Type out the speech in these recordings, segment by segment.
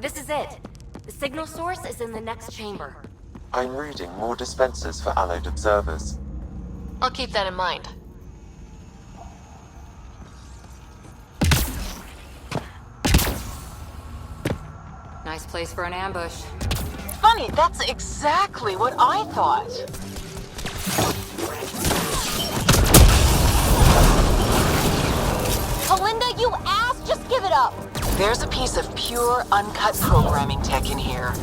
This is it. The signal source is in the next chamber. I'm reading more dispensers for allied observers. I'll keep that in mind. Nice place for an ambush. Funny, that's exactly what I thought. Kalinda, you ass! Just give it up! There's a piece of pure, uncut programming tech in here.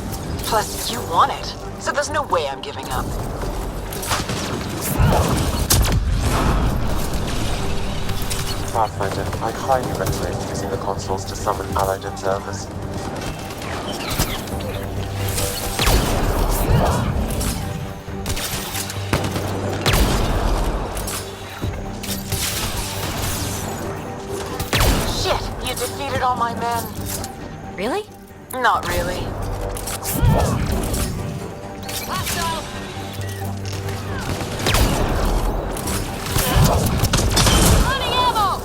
Plus, you want it, so there's no way I'm giving up. Pathfinder, I highly recommend using the consoles to summon allied observers. Shit, you defeated all my men. Really? Not really. Running ammo!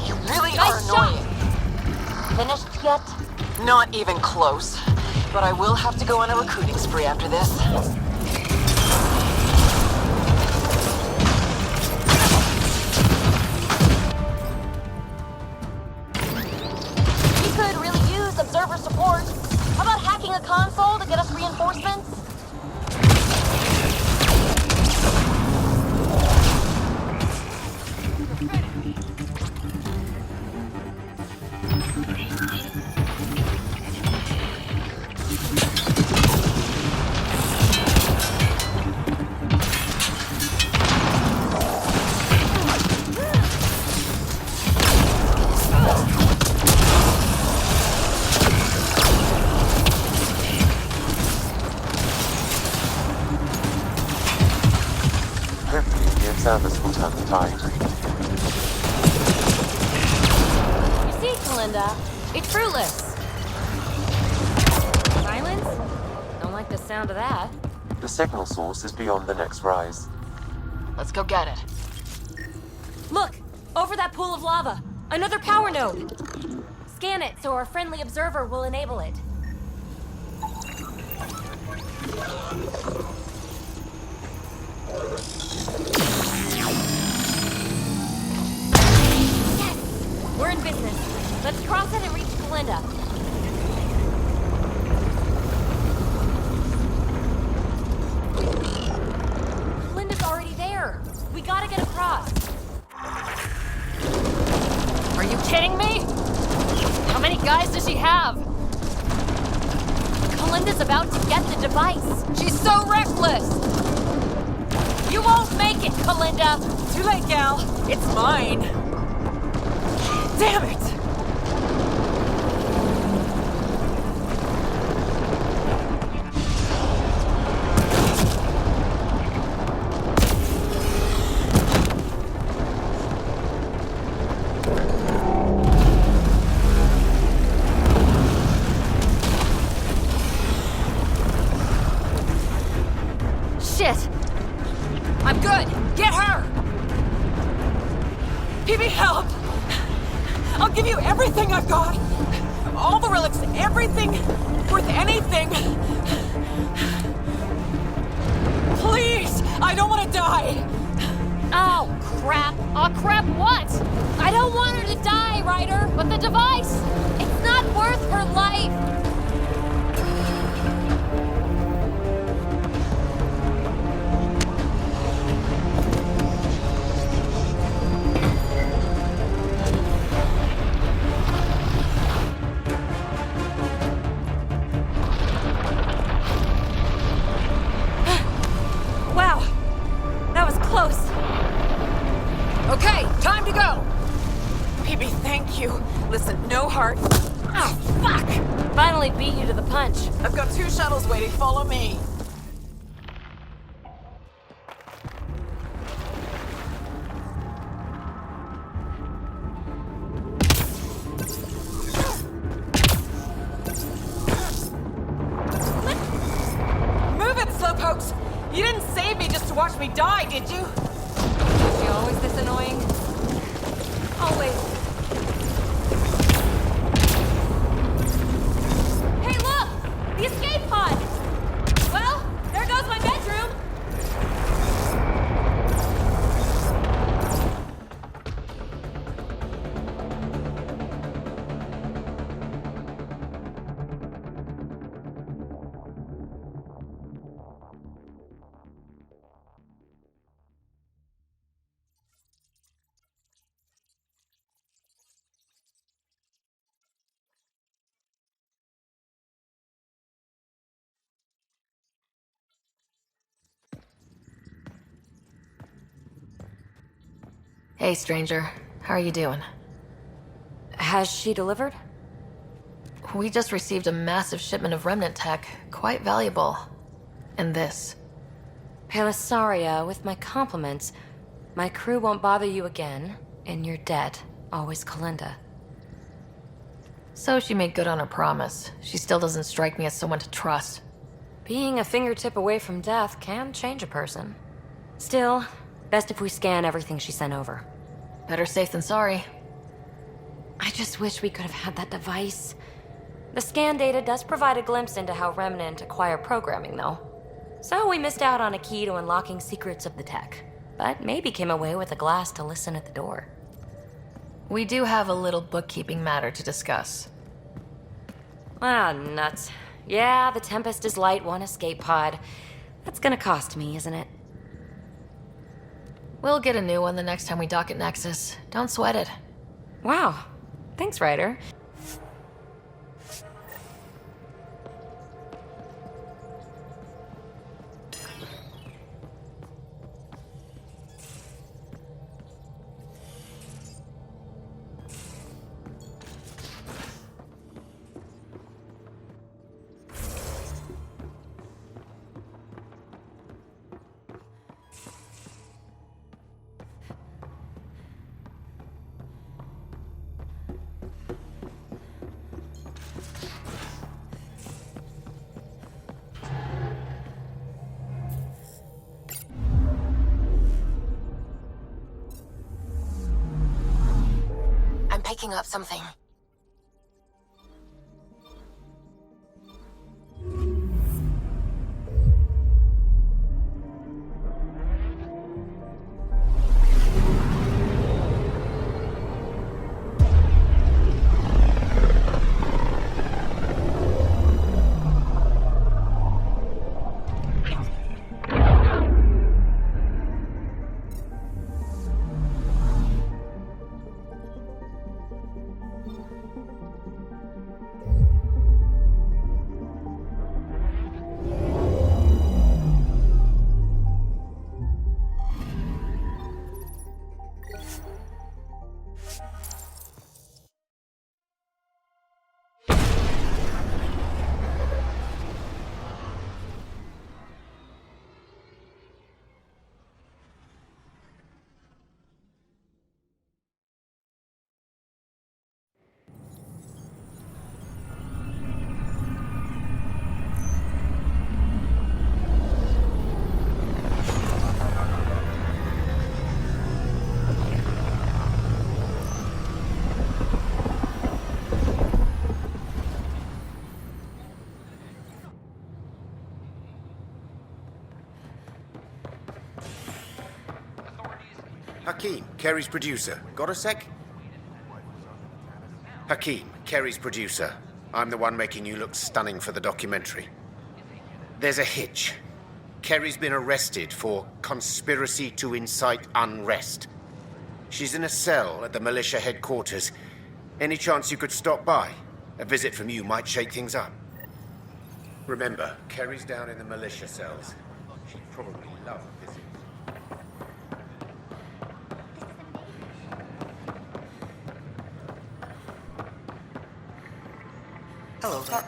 You really are Nice shot! annoying. Finished yet? Not even close. But I will have to go on a recruiting spree after this. We could really use observer support. How about hacking a console to get us reinforcements? Hopefully the observers will turn the tide. You see, Kalinda, it's fruitless. Silence? Don't like the sound of that. The signal source is beyond the next rise. Let's go get it. Look! Over that pool of lava! Another power node! Scan it so our friendly observer will enable it. Yes! We're in business. Let's cross it and reach Kalinda. Kalinda's already there. We gotta get across. Are you kidding me? How many guys does she have? Kalinda's about to get the device. She's so reckless. You won't make it, Kalinda. Too late, gal. It's mine. Damn it! Shit! I'm good! Get her! Peebee, help! I'll give you everything I've got! All the relics, everything worth anything! Please! I don't want to die! Oh, crap! Oh, crap what? I don't want her to die, Ryder, but the device! It's not worth her life! Wow! That was close! Okay, time to go! Peebee, thank you. Listen, no heart. Oh, fuck! Finally beat you to the punch. I've got 2 shuttles waiting. Follow me. me die, did you? Is she always this annoying? Always. Hey, look! The escape pod! Well, there goes my bedroom! Hey, stranger. How are you doing? Has she delivered? We just received a massive shipment of remnant tech. Quite valuable. And this. Pelisaria, with my compliments. My crew won't bother you again, and you're dead. Always Kalinda. So she made good on her promise. She still doesn't strike me as someone to trust. Being a fingertip away from death can change a person. Still, best if we scan everything she sent over. Better safe than sorry. I just wish we could have had that device. The scan data does provide a glimpse into how Remnant acquire programming, though. So we missed out on a key to unlocking secrets of the tech. But maybe came away with a glass to listen at the door. We do have a little bookkeeping matter to discuss. Ah, nuts. Yeah, the Tempest is light one escape pod. That's gonna cost me, isn't it? We'll get a new one the next time we dock at Nexus. Don't sweat it. Wow. Thanks, Ryder. Picking up something. Hakeem, Kerry's producer. Got a sec? Hakeem, Kerry's producer. I'm the one making you look stunning for the documentary. There's a hitch. Kerry's been arrested for conspiracy to incite unrest. She's in a cell at the militia headquarters. Any chance you could stop by? A visit from you might shake things up. Remember, Kerry's down in the militia cells. She'd probably love a visit. Hello there.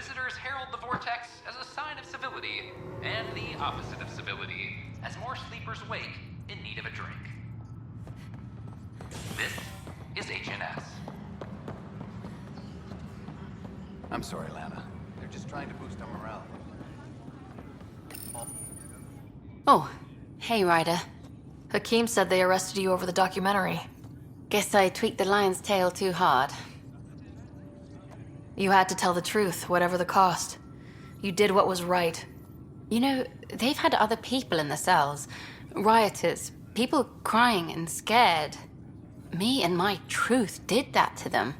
visitors herald the vortex as a sign of civility, and the opposite of civility, as more sleepers wake in need of a drink. This is HNS. I'm sorry, Lana. They're just trying to boost our morale. Oh, hey, Ryder. Hakeem said they arrested you over the documentary. Guess I tweaked the lion's tail too hard. You had to tell the truth, whatever the cost. You did what was right. You know, they've had other people in the cells. Rioters, people crying and scared. Me and my truth did that to them.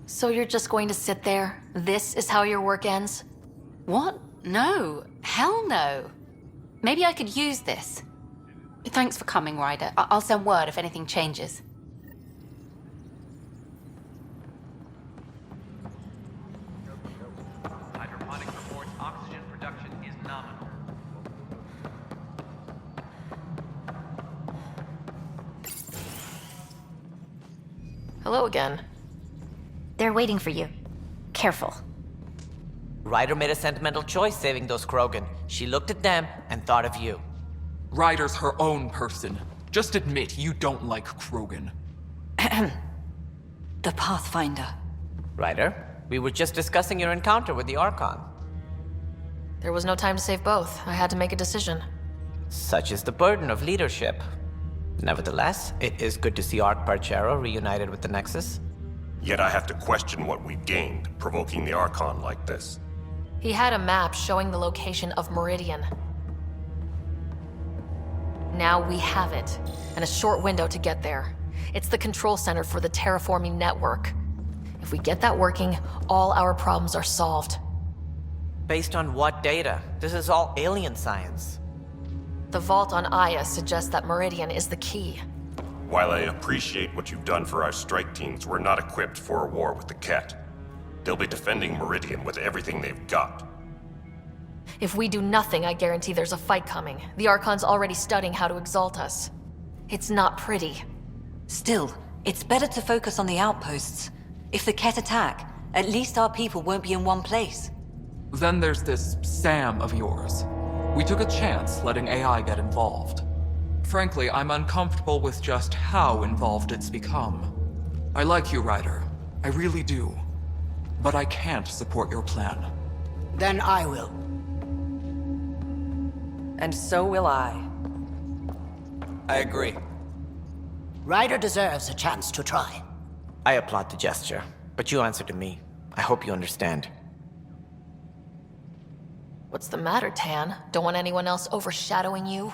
So you're just going to sit there? This is how your work ends? What? No. Hell no. Maybe I could use this. Thanks for coming, Ryder. I'll send word if anything changes. Hydroponic reports oxygen production is nominal. Hello again. They're waiting for you. Careful. Ryder made a sentimental choice saving those Krogan. She looked at them and thought of you. Ryder's her own person. Just admit you don't like Krogan. The Pathfinder. Ryder, we were just discussing your encounter with the Archon. There was no time to save both. I had to make a decision. Such is the burden of leadership. Nevertheless, it is good to see Ark Parchero reunited with the Nexus. Yet I have to question what we gained, provoking the Archon like this. He had a map showing the location of Meridian. Now we have it, and a short window to get there. It's the control center for the terraforming network. If we get that working, all our problems are solved. Based on what data? This is all alien science. The vault on Aya suggests that Meridian is the key. While I appreciate what you've done for our strike teams, we're not equipped for a war with the Ket. They'll be defending Meridian with everything they've got. If we do nothing, I guarantee there's a fight coming. The Archon's already studying how to exalt us. It's not pretty. Still, it's better to focus on the outposts. If the Ket attack, at least our people won't be in one place. Then there's this Sam of yours. We took a chance letting AI get involved. Frankly, I'm uncomfortable with just how involved it's become. I like you, Ryder. I really do. But I can't support your plan. Then I will. And so will I. I agree. Ryder deserves a chance to try. I applaud the gesture, but you answer to me. I hope you understand. What's the matter, Tan? Don't want anyone else overshadowing you?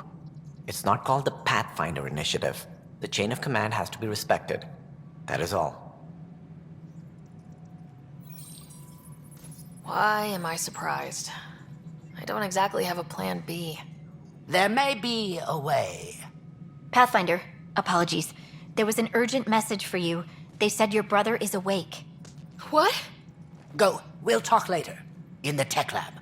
It's not called the Pathfinder Initiative. The chain of command has to be respected. That is all. Why am I surprised? I don't exactly have a plan B. There may be a way. Pathfinder, apologies. There was an urgent message for you. They said your brother is awake. What? Go. We'll talk later. In the tech lab.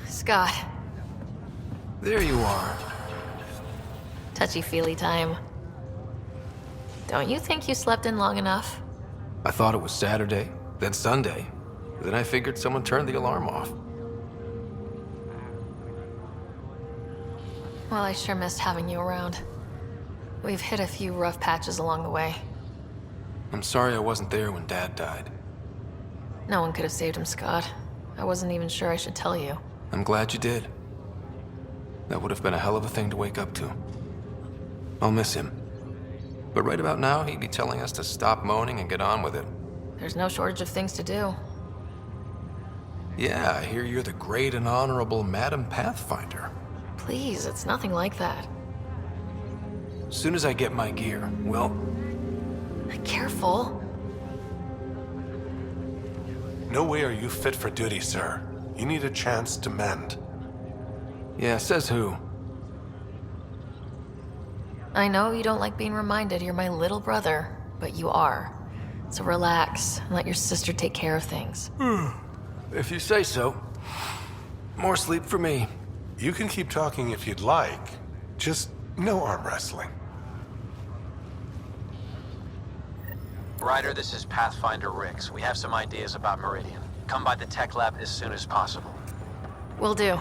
Scott. There you are. Touchy-feely time. Don't you think you slept in long enough? I thought it was Saturday, then Sunday. Then I figured someone turned the alarm off. Well, I sure missed having you around. We've hit a few rough patches along the way. I'm sorry I wasn't there when Dad died. No one could have saved him, Scott. I wasn't even sure I should tell you. I'm glad you did. That would have been a hell of a thing to wake up to. I'll miss him. But right about now, he'd be telling us to stop moaning and get on with it. There's no shortage of things to do. Yeah, I hear you're the great and honorable Madam Pathfinder. Please, it's nothing like that. As soon as I get my gear, well... Careful. No way are you fit for duty, sir. You need a chance to mend. Yeah, says who? I know you don't like being reminded you're my little brother, but you are. So relax and let your sister take care of things. If you say so. More sleep for me. You can keep talking if you'd like. Just no arm wrestling. Ryder, this is Pathfinder Rix. We have some ideas about Meridian. Come by the tech lab as soon as possible. Will do.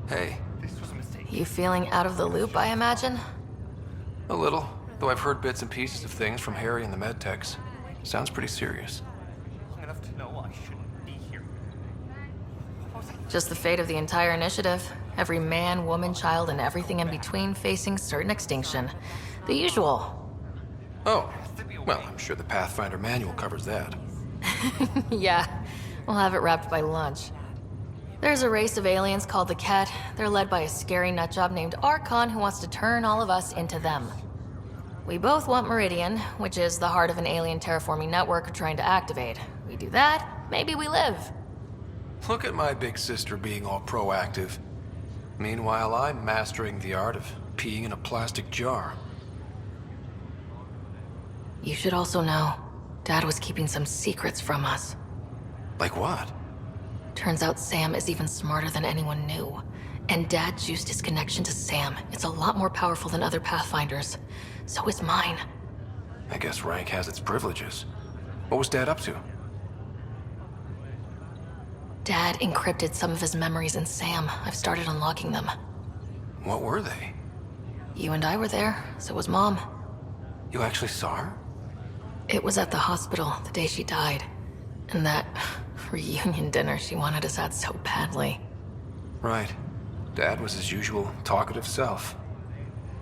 Hey. You feeling out of the loop, I imagine? A little, though I've heard bits and pieces of things from Harry and the medtechs. Sounds pretty serious. Just the fate of the entire initiative. Every man, woman, child, and everything in between facing certain extinction. The usual. Oh, well, I'm sure the Pathfinder manual covers that. Yeah, we'll have it wrapped by lunch. There's a race of aliens called the Ket. They're led by a scary nutjob named Archon who wants to turn all of us into them. We both want Meridian, which is the heart of an alien terraforming network we're trying to activate. We do that, maybe we live. Look at my big sister being all proactive. Meanwhile, I'm mastering the art of peeing in a plastic jar. You should also know, Dad was keeping some secrets from us. Like what? Turns out Sam is even smarter than anyone knew. And Dad juiced his connection to Sam. It's a lot more powerful than other Pathfinders. So is mine. I guess rank has its privileges. What was Dad up to? Dad encrypted some of his memories in Sam. I've started unlocking them. What were they? You and I were there, so was Mom. You actually saw her? It was at the hospital the day she died. And that reunion dinner she wanted us at so badly. Right. Dad was his usual talkative self.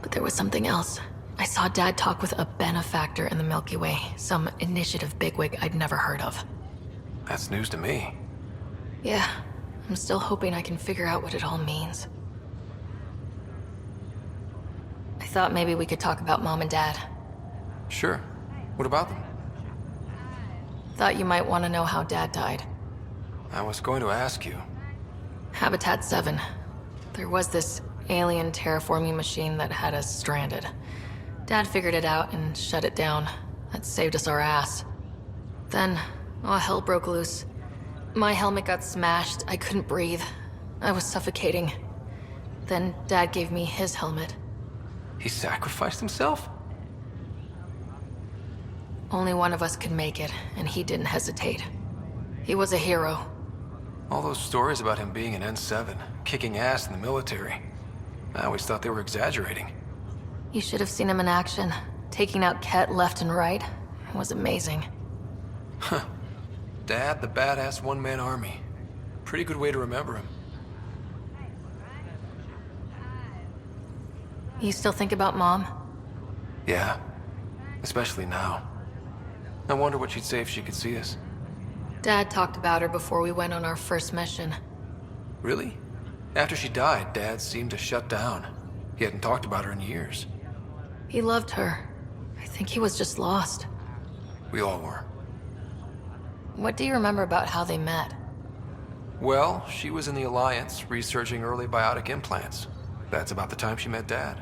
But there was something else. I saw Dad talk with a benefactor in the Milky Way, some initiative bigwig I'd never heard of. That's news to me. Yeah, I'm still hoping I can figure out what it all means. I thought maybe we could talk about Mom and Dad. Sure. What about them? Thought you might want to know how Dad died. I was going to ask you. Habitat 7. There was this alien terraforming machine that had us stranded. Dad figured it out and shut it down. That saved us our ass. Then, all hell broke loose. My helmet got smashed. I couldn't breathe. I was suffocating. Then Dad gave me his helmet. He sacrificed himself? Only one of us could make it, and he didn't hesitate. He was a hero. All those stories about him being an N7, kicking ass in the military. I always thought they were exaggerating. You should have seen him in action, taking out Ket left and right. It was amazing. Huh. Dad, the badass one-man army. Pretty good way to remember him. You still think about Mom? Yeah. Especially now. I wonder what she'd say if she could see us. Dad talked about her before we went on our first mission. Really? After she died, Dad seemed to shut down. He hadn't talked about her in years. He loved her. I think he was just lost. We all were. What do you remember about how they met? Well, she was in the Alliance, researching early biotic implants. That's about the time she met Dad.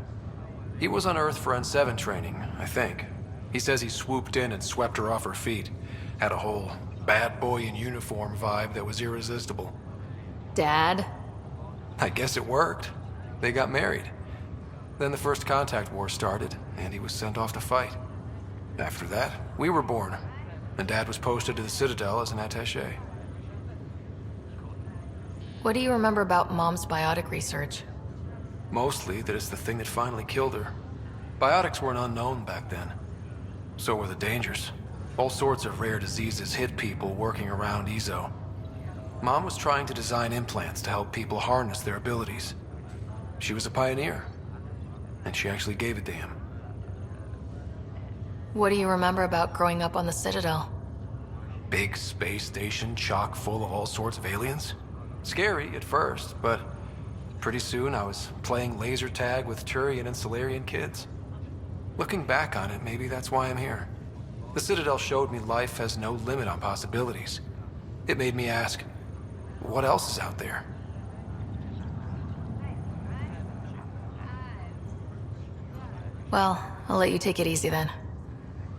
He was on Earth for N7 training, I think. He says he swooped in and swept her off her feet. Had a whole bad boy in uniform vibe that was irresistible. Dad? I guess it worked. They got married. Then the First Contact War started, and he was sent off to fight. After that, we were born, and Dad was posted to the Citadel as an attaché. What do you remember about Mom's biotic research? Mostly that it's the thing that finally killed her. Biotics were an unknown back then. So were the dangers. All sorts of rare diseases hit people working around EZO. Mom was trying to design implants to help people harness their abilities. She was a pioneer. And she actually gave it to him. What do you remember about growing up on the Citadel? Big space station chock full of all sorts of aliens. Scary at first, but pretty soon I was playing laser tag with Turian and Solarian kids. Looking back on it, maybe that's why I'm here. The Citadel showed me life has no limit on possibilities. It made me ask, what else is out there? Well, I'll let you take it easy then.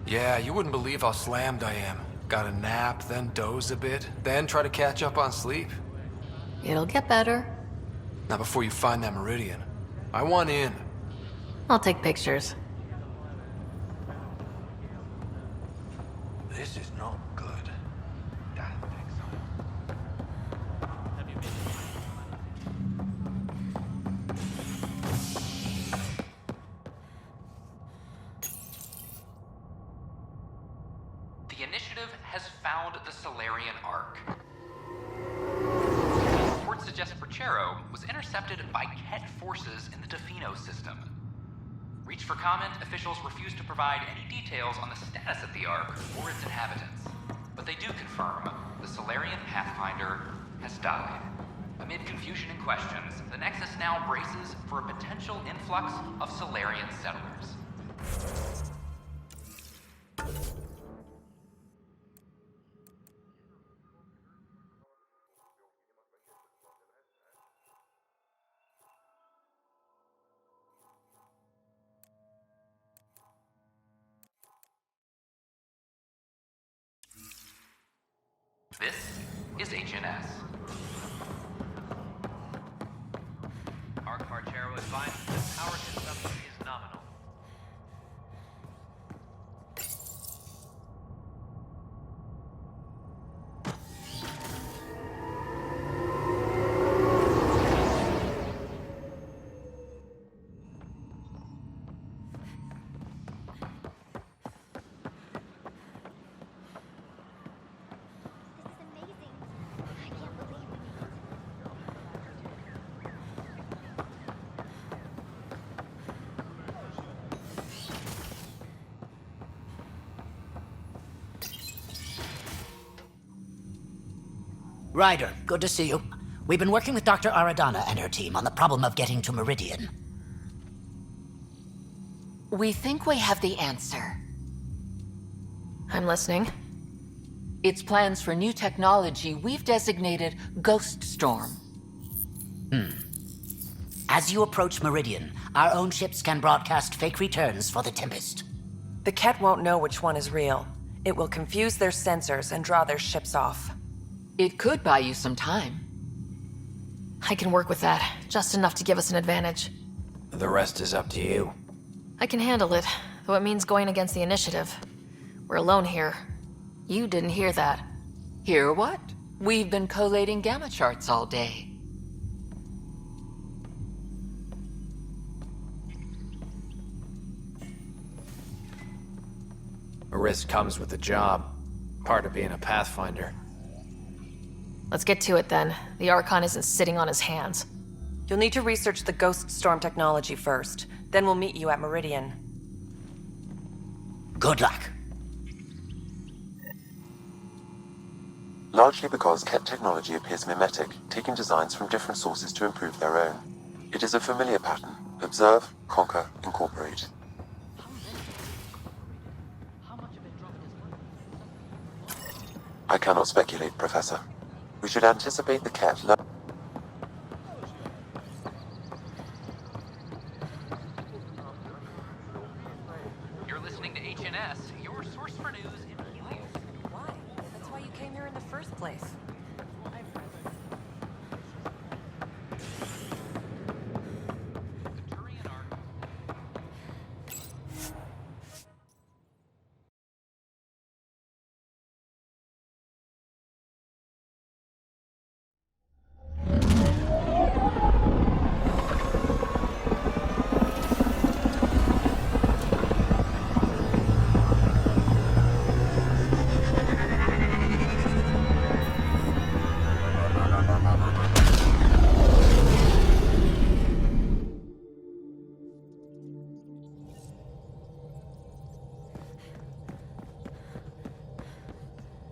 Yeah, you wouldn't believe how slammed I am. Gotta nap, then doze a bit, then try to catch up on sleep. It'll get better. Not before you find that Meridian. I want in. I'll take pictures. This is not good. The initiative has found the Solarian Ark. Reports suggest Perchero was intercepted by Ket forces in the Tofino system. Reached for comment, officials refuse to provide any details on the status of the Ark or its inhabitants. But they do confirm the Solarian Pathfinder has died. Amid confusion and questions, the Nexus now braces for a potential influx of Solarian settlers. This is HNS. Ark Parchero advises that power consumption is nominal. Ryder, good to see you. We've been working with Dr. Aradana and her team on the problem of getting to Meridian. We think we have the answer. I'm listening. It's plans for new technology we've designated Ghost Storm. As you approach Meridian, our own ships can broadcast fake returns for the Tempest. The Ket won't know which one is real. It will confuse their sensors and draw their ships off. It could buy you some time. I can work with that, just enough to give us an advantage. The rest is up to you. I can handle it, though it means going against the initiative. We're alone here. You didn't hear that. Hear what? We've been collating gamma charts all day. A risk comes with the job. Part of being a Pathfinder. Let's get to it then. The Archon isn't sitting on his hands. You'll need to research the Ghost Storm technology first. Then we'll meet you at Meridian. Good luck. Largely because Ket technology appears mimetic, taking designs from different sources to improve their own. It is a familiar pattern. Observe, conquer, incorporate. I cannot speculate, Professor. We should anticipate the Ket. You're listening to HNS, your source for news in Helios. Why? That's why you came here in the first place.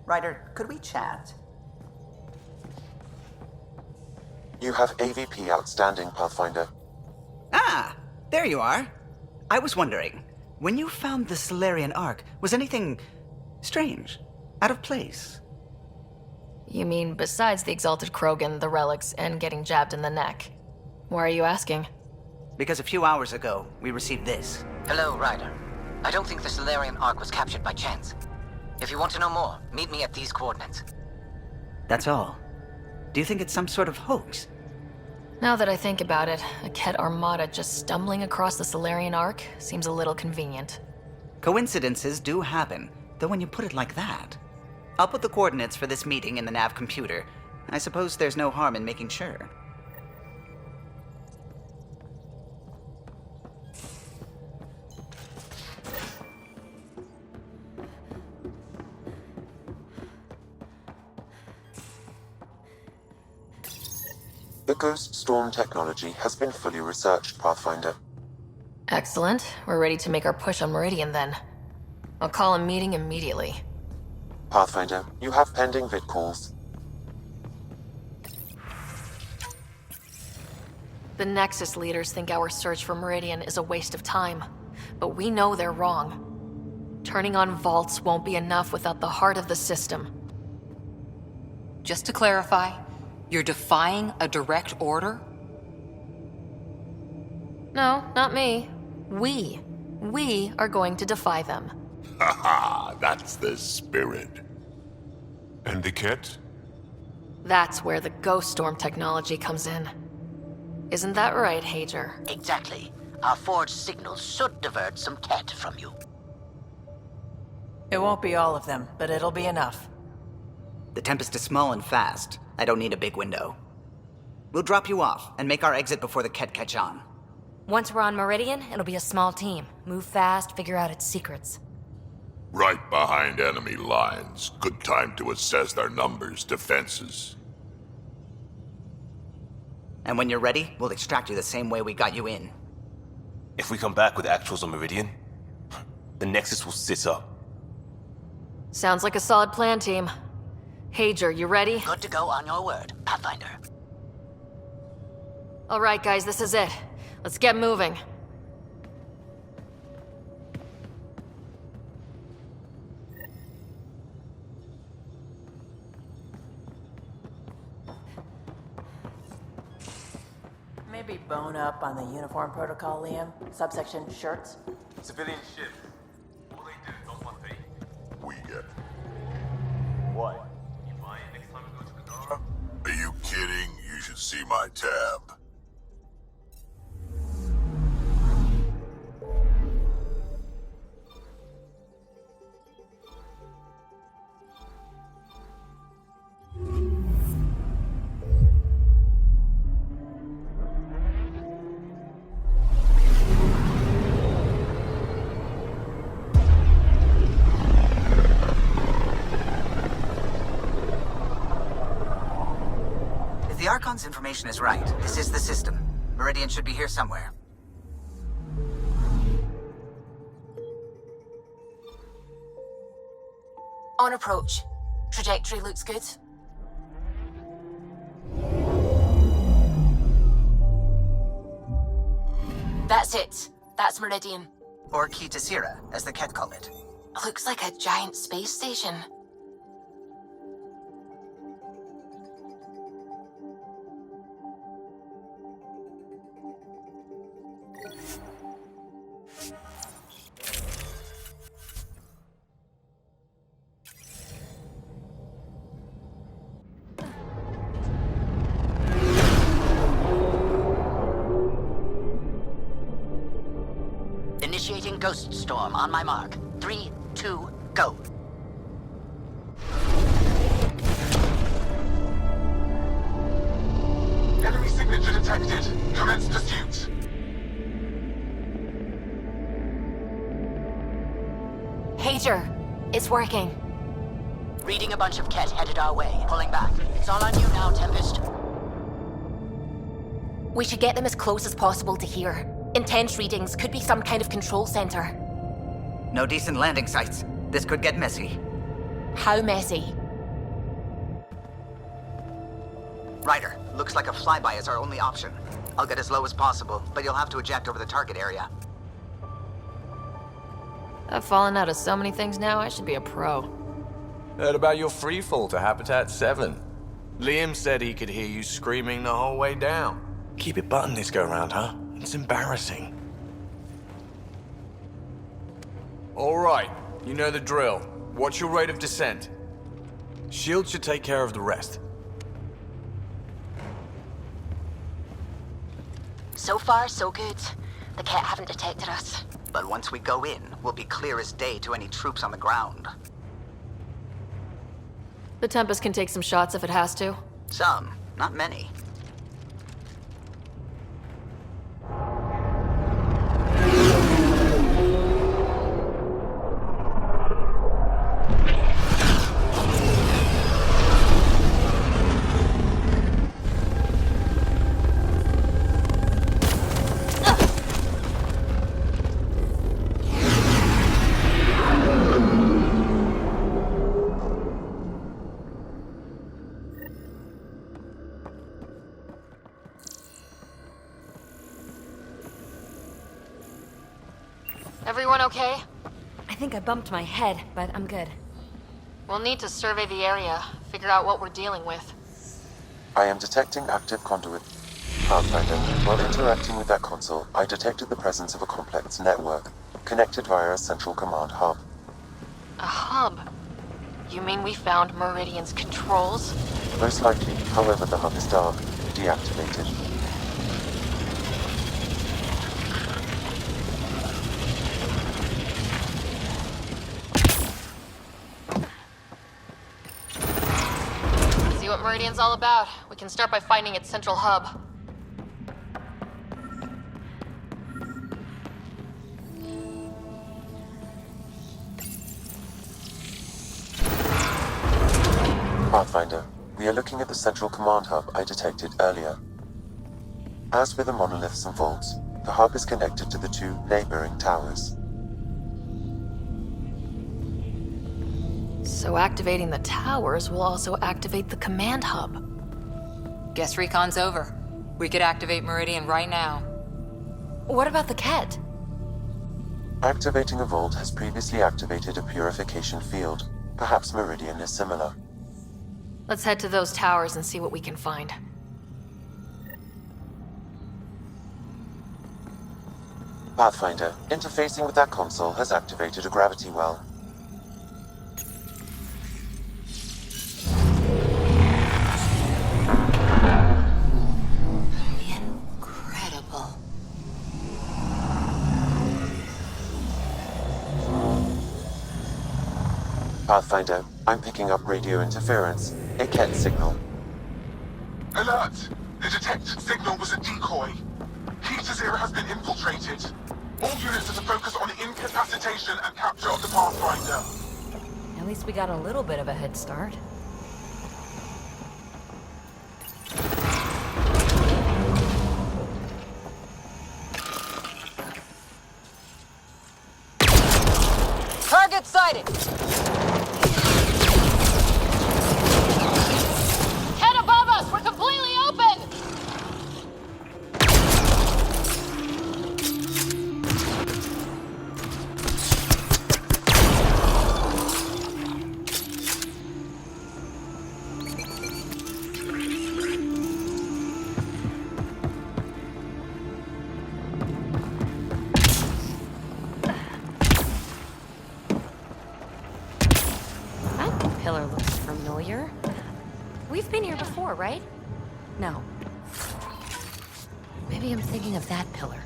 Ryder, could we chat? You have AVP outstanding, Pathfinder. Ah, there you are. I was wondering, when you found the Solarian Ark, was anything strange? Out of place? You mean besides the Exalted Krogan, the relics, and getting jabbed in the neck? Why are you asking? Because a few hours ago, we received this. Hello, Ryder. I don't think the Solarian Ark was captured by chance. If you want to know more, meet me at these coordinates. That's all. Do you think it's some sort of hoax? Now that I think about it, a Ket armada just stumbling across the Solarian Ark seems a little convenient. Coincidences do happen, though when you put it like that. I'll put the coordinates for this meeting in the nav computer. I suppose there's no harm in making sure. The Ghost Storm technology has been fully researched, Pathfinder. Excellent. We're ready to make our push on Meridian then. I'll call a meeting immediately. Pathfinder, you have pending vid calls. The Nexus leaders think our search for Meridian is a waste of time, but we know they're wrong. Turning on vaults won't be enough without the heart of the system. Just to clarify, you're defying a direct order? No, not me. We are going to defy them. Haha, that's the spirit. And the kit? That's where the Ghost Storm technology comes in. Isn't that right, Hager? Exactly. Our forged signals should divert some Ket from you. It won't be all of them, but it'll be enough. The Tempest is small and fast. I don't need a big window. We'll drop you off and make our exit before the Ket catch on. Once we're on Meridian, it'll be a small team. Move fast, figure out its secrets. Right behind enemy lines. Good time to assess their numbers, defenses. And when you're ready, we'll extract you the same way we got you in. If we come back with actuals on Meridian, the Nexus will sit up. Sounds like a solid plan, team. Hager, you ready? Good to go on your word, Pathfinder. All right, guys, this is it. Let's get moving. Maybe bone up on the uniform protocol, Liam. Subsection shirts. Civilian ship. All they do is not one thing. We get. What? You buy it next time we go to the door? Are you kidding? You should see my tab. The Archon's information is right. This is the system. Meridian should be here somewhere. On approach. Trajectory looks good. That's it. That's Meridian. Or Key to Sierra, as the Ket call it. Looks like a giant space station. Initiating Ghost Storm on my mark. 3, 2, go. Enemy signature detected. Commence pursuit. Hager, it's working. Reading a bunch of Ket headed our way. Pulling back. It's all on you now, Tempest. We should get them as close as possible to here. Intense readings could be some kind of control center. No decent landing sites. This could get messy. How messy? Ryder, looks like a flyby is our only option. I'll get as low as possible, but you'll have to eject over the target area. I've fallen out of so many things now, I should be a pro. Heard about your freefall to Habitat 7. Liam said he could hear you screaming the whole way down. Keep it buttoned this go round, huh? It's embarrassing. All right, you know the drill. What's your rate of descent? Shield should take care of the rest. So far, so good. The Cat haven't detected us. But once we go in, we'll be clear as day to any troops on the ground. The Tempest can take some shots if it has to. Some, not many. Everyone okay? I think I bumped my head, but I'm good. We'll need to survey the area, figure out what we're dealing with. I am detecting active conduit. Pathfinder, while interacting with that console, I detected the presence of a complex network, connected via a central command hub. A hub? You mean we found Meridian's controls? Most likely, however, the hub is dark, deactivated. See what Meridian's all about. We can start by finding its central hub. Pathfinder, we are looking at the central command hub I detected earlier. As with the monoliths and vaults, the hub is connected to the two neighboring towers. So activating the towers will also activate the command hub. Guess recon's over. We could activate Meridian right now. What about the Ket? Activating a vault has previously activated a purification field. Perhaps Meridian is similar. Let's head to those towers and see what we can find. Pathfinder, interfacing with that console has activated a gravity well. Incredible. Pathfinder, I'm picking up radio interference. A Ket signal. Alert! The detected signal was a decoy. Heater Zero has been infiltrated. All units are to focus on incapacitation and capture of the Pathfinder. At least we got a little bit of a head start. Target sighted! Head above us! We're completely open! That pillar looks familiar. We've been here before, right? No. Maybe I'm thinking of that pillar.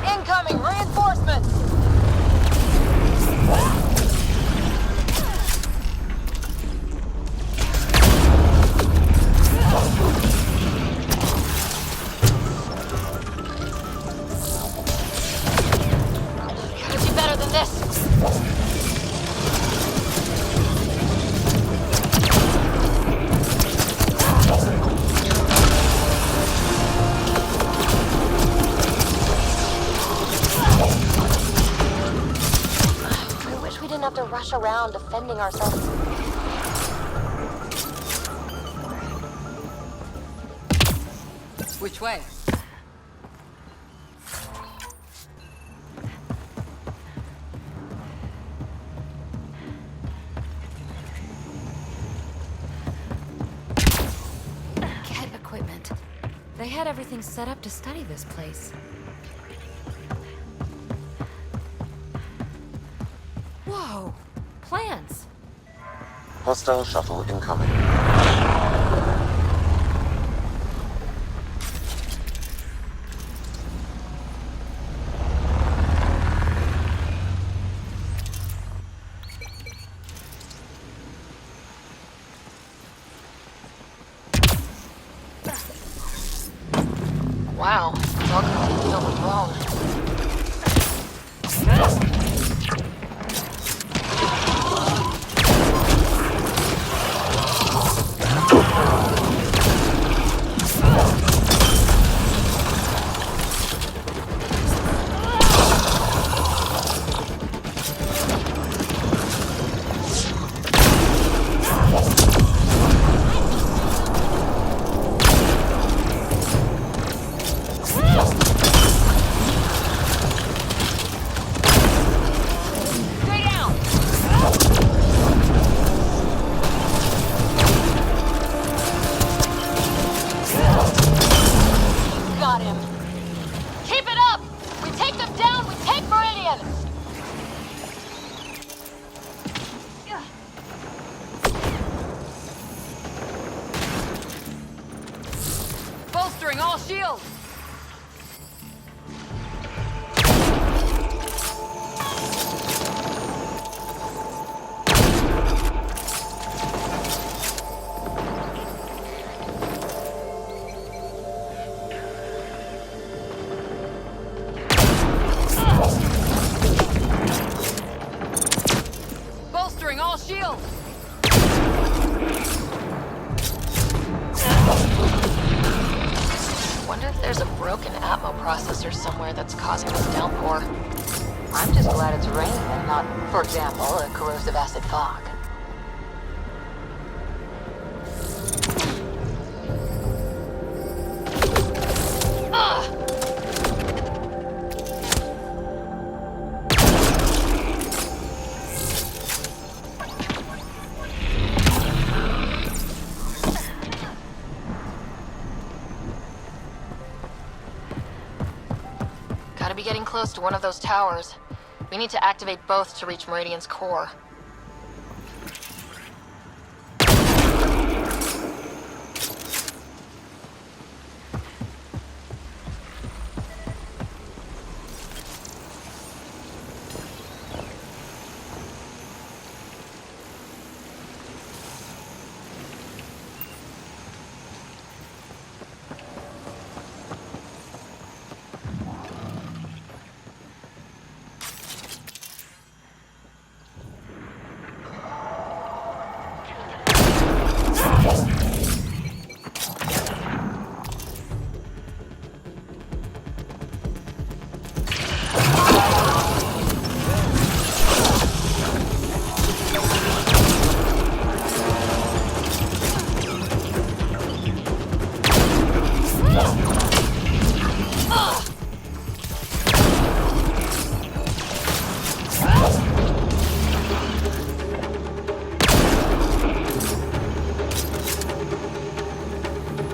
Incoming reinforcements! Gotta be better than this! I wish we didn't have to rush around defending ourselves. Which way? Ket equipment. They had everything set up to study this place. Whoa! Plans! Hostile shuttle incoming. Wow, welcome to the overgrown. Got him. Keep it up! We take them down, we take Meridian! Bolstering all shields! Bolstering all shields! Wonder if there's a broken Atmo processor somewhere that's causing this downpour. I'm just glad it's raining and not, for example, a corrosive acid fog. Gotta be getting close to one of those towers. We need to activate both to reach Meridian's core.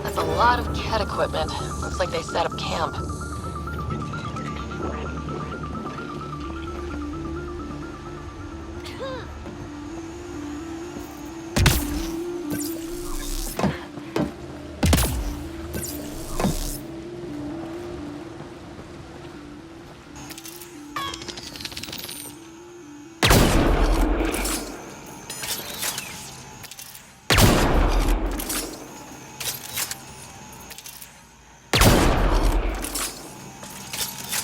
That's a lot of Ket equipment. Looks like they set up camp.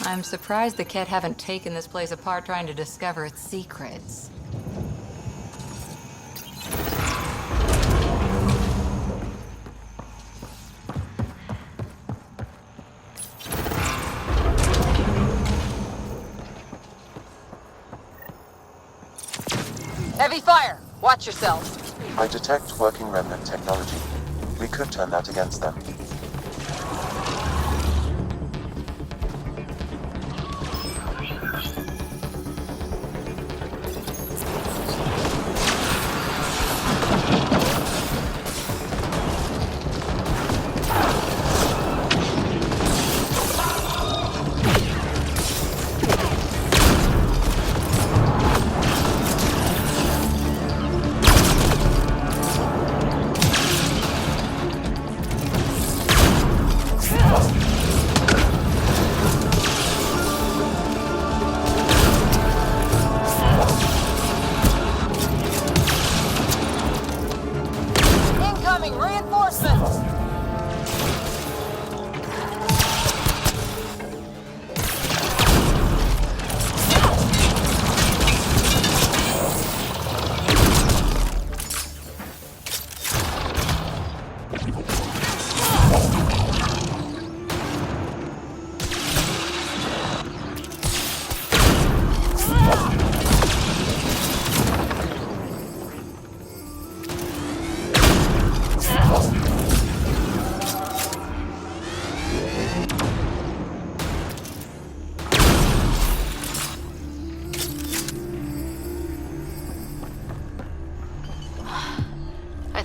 I'm surprised the Ket haven't taken this place apart trying to discover its secrets. Heavy fire! Watch yourself. I detect working remnant technology. We could turn that against them.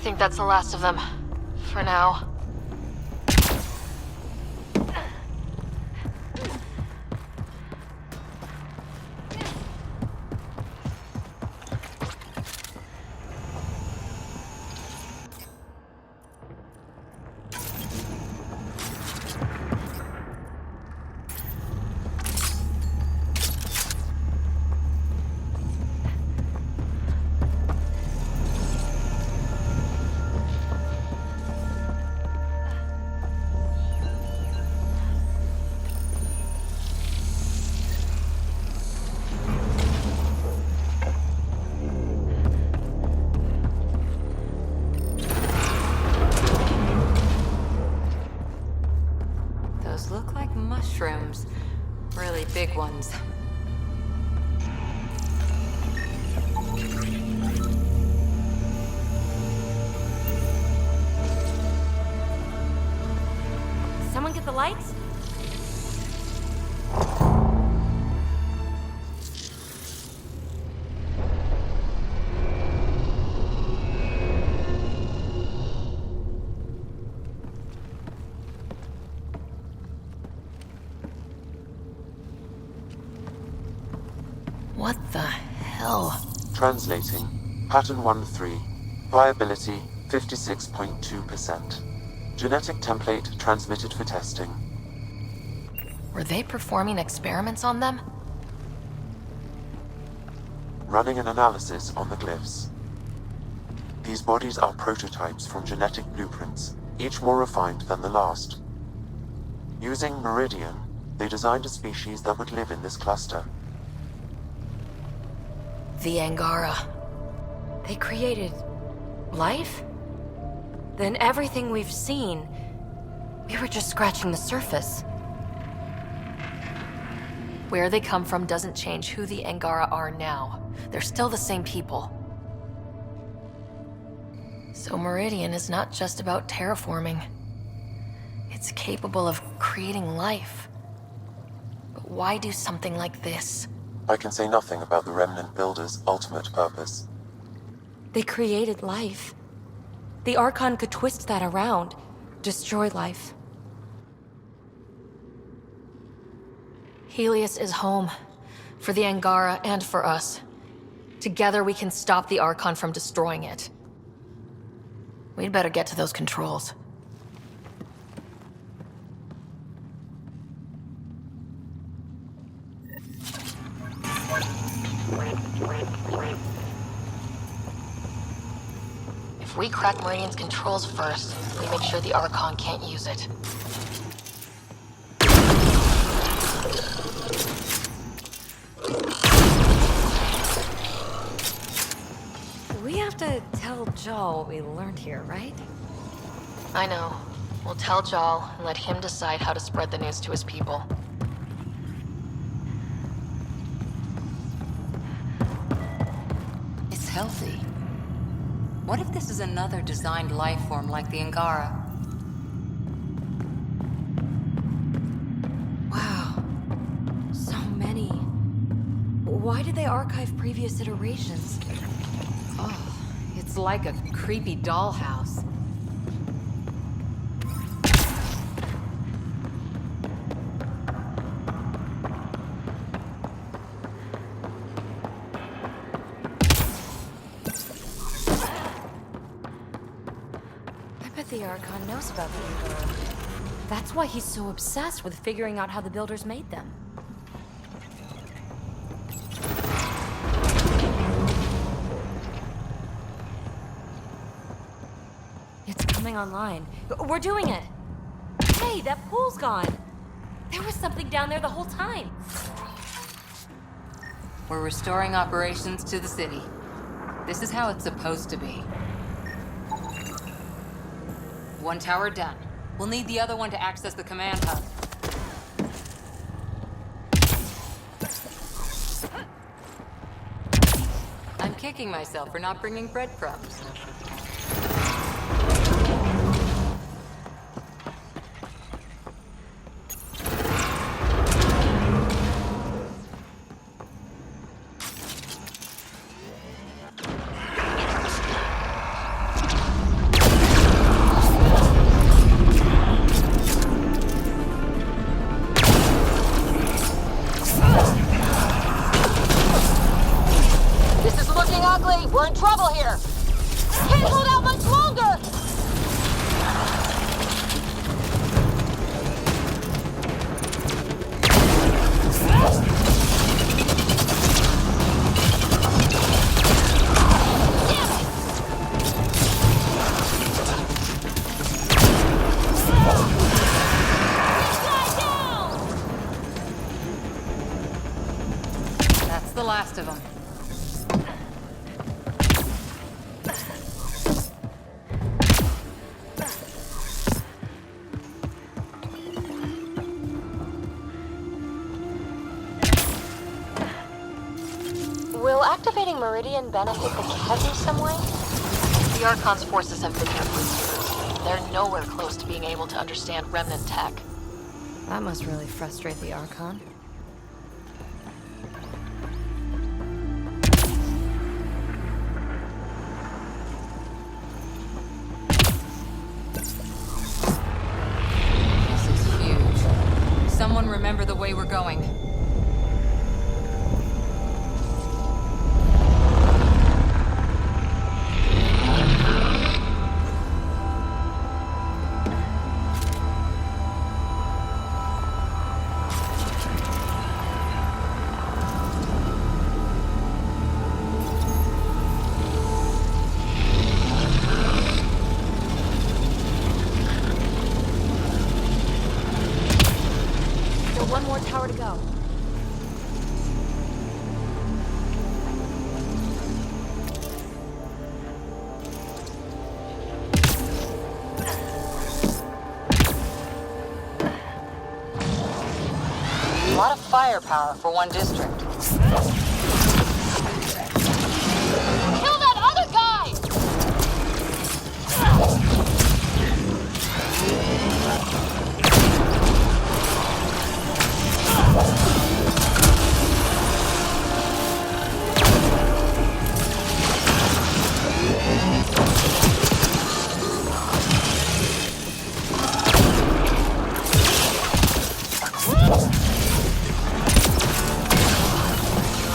think that's the last of them. For now. Look like mushrooms. Really big ones. Someone get the lights? What the hell? Translating. Pattern 1-3. Viability 56.2%. Genetic template transmitted for testing. Were they performing experiments on them? Running an analysis on the glyphs. These bodies are prototypes from genetic blueprints, each more refined than the last. Using Meridian, they designed a species that would live in this cluster. The Angara. They created life? Then everything we've seen, we were just scratching the surface. Where they come from doesn't change who the Angara are now. They're still the same people. So Meridian is not just about terraforming. It's capable of creating life. But why do something like this? I can say nothing about the Remnant Builders' ultimate purpose. They created life. The Archon could twist that around, destroy life. Helios is home. For the Angara and for us. Together we can stop the Archon from destroying it. We'd better get to those controls. If we crack Meridian's controls first, we make sure the Archon can't use it. We have to tell Jaw what we learned here, right? I know. We'll tell Jal and let him decide how to spread the news to his people. It's healthy. What if this is another designed life form like the Angara? Wow. So many. Why did they archive previous iterations? Oh, it's like a creepy dollhouse. The Archon knows about the Angara. That's why he's so obsessed with figuring out how the Builders made them. It's coming online. We're doing it! Hey, that pool's gone! There was something down there the whole time! We're restoring operations to the city. This is how it's supposed to be. One tower done. We'll need the other one to access the command hub. I'm kicking myself for not bringing breadcrumbs. Can't hold out much longer! That's the last of them. Will activating Meridian benefit the Ket in some way? The Archon's forces have been here for years. They're nowhere close to being able to understand Remnant tech. That must really frustrate the Archon. This is huge. Someone remember the way we're going. Still one more tower to go. A lot of firepower for one district. Kill that other guy!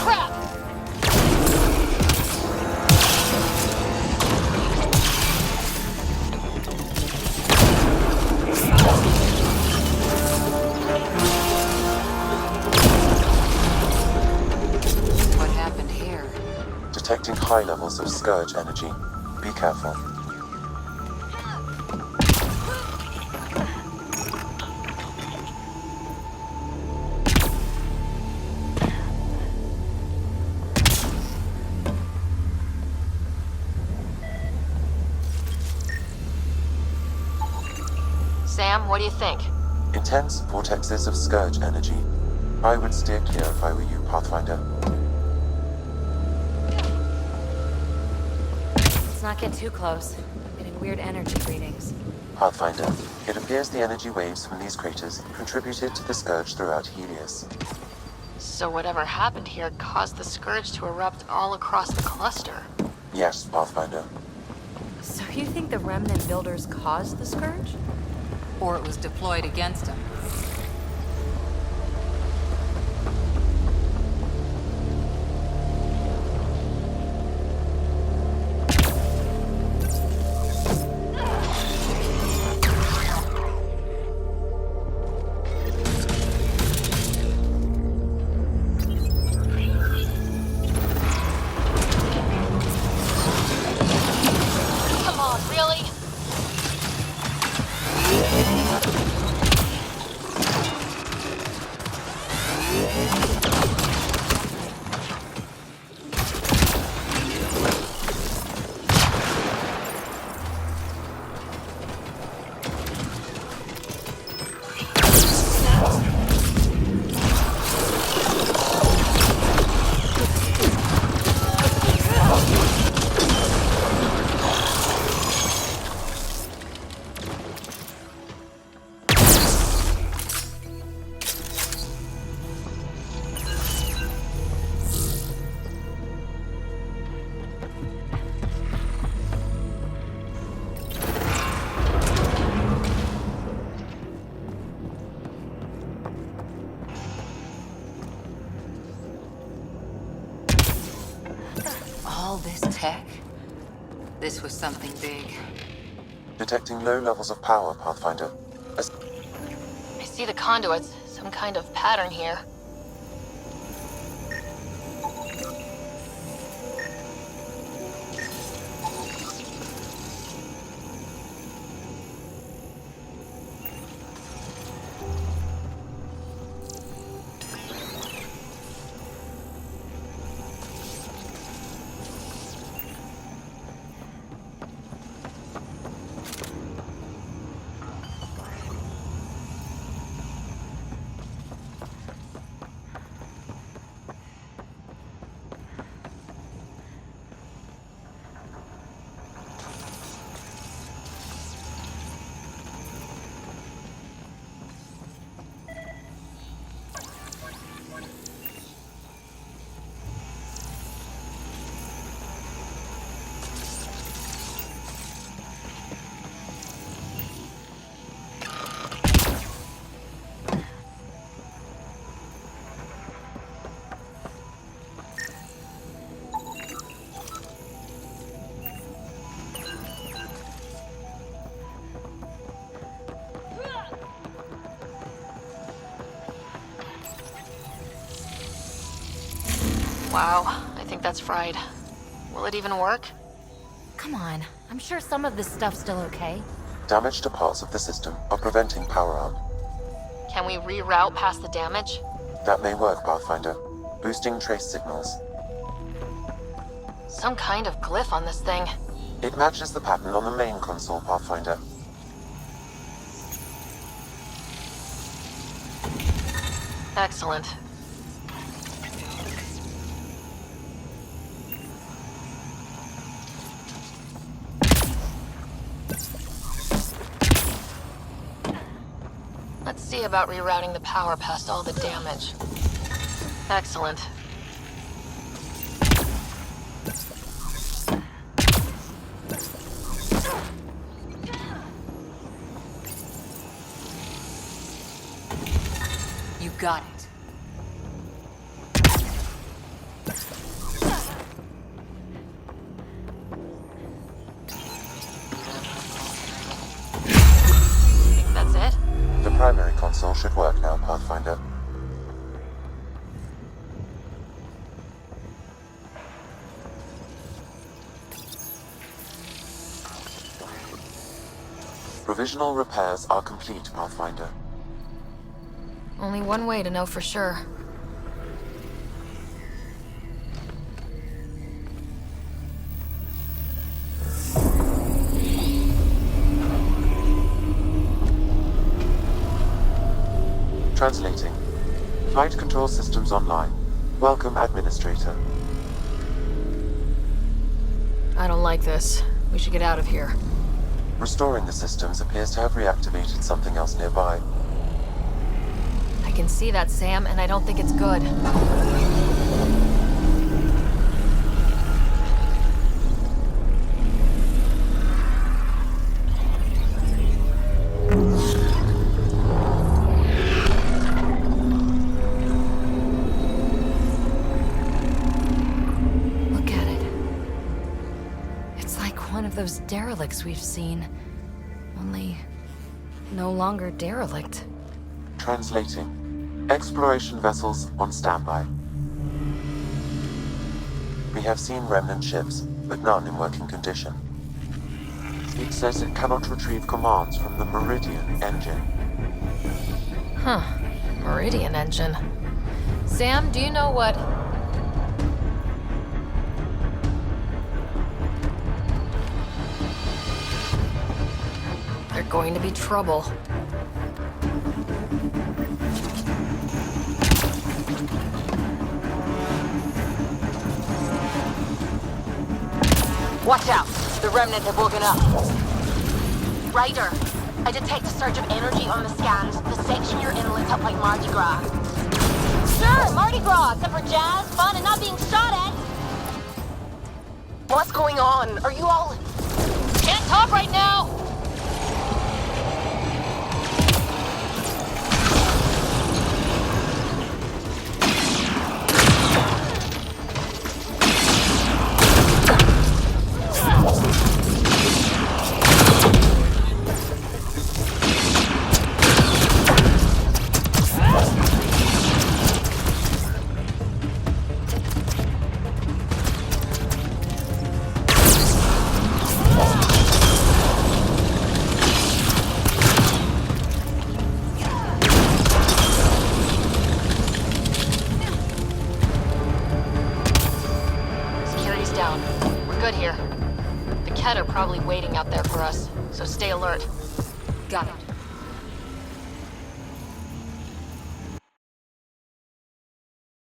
Crap! What happened here? Detecting high levels of Scourge energy. Be careful. Sam, what do you think? Intense vortexes of Scourge energy. I would steer clear if I were you, Pathfinder. Let's not get too close. I'm getting weird energy readings. Pathfinder, it appears the energy waves from these craters contributed to the Scourge throughout Helios. So whatever happened here caused the Scourge to erupt all across the cluster. Yes, Pathfinder. So you think the Remnant builders caused the Scourge? Or it was deployed against him. Come on, really? This was something big. Detecting low levels of power, Pathfinder. I see the conduits. Some kind of pattern here. Wow, I think that's fried. Will it even work? Come on, I'm sure some of this stuff's still okay. Damage to parts of the system are preventing power up. Can we reroute past the damage? That may work, Pathfinder. Boosting trace signals. Some kind of glyph on this thing. It matches the pattern on the main console, Pathfinder. Excellent. Let's see about rerouting the power past all the damage. Excellent. You got it. That's it? The primary console should work now, Pathfinder. Provisional repairs are complete, Pathfinder. Only one way to know for sure. Translating. Flight control systems online. Welcome, Administrator. I don't like this. We should get out of here. Restoring the systems appears to have reactivated something else nearby. I can see that, Sam, and I don't think it's good. Look at it. It's like one of those derelicts we've seen. Only no longer derelict. Translating. Exploration vessels on standby. We have seen remnant ships, but none in working condition. It says it cannot retrieve commands from the Meridian engine. Huh. Meridian engine. Sam, do you know what... There's going to be trouble. Watch out! The remnant have woken up. Ryder, I detect a surge of energy on the scans. The section you're in lit up like Mardi Gras. Sure, Mardi Gras, except for jazz, fun, and not being shot at. What's going on? Are you all... Can't talk right now! probably waiting out there for us, so stay alert. Got it.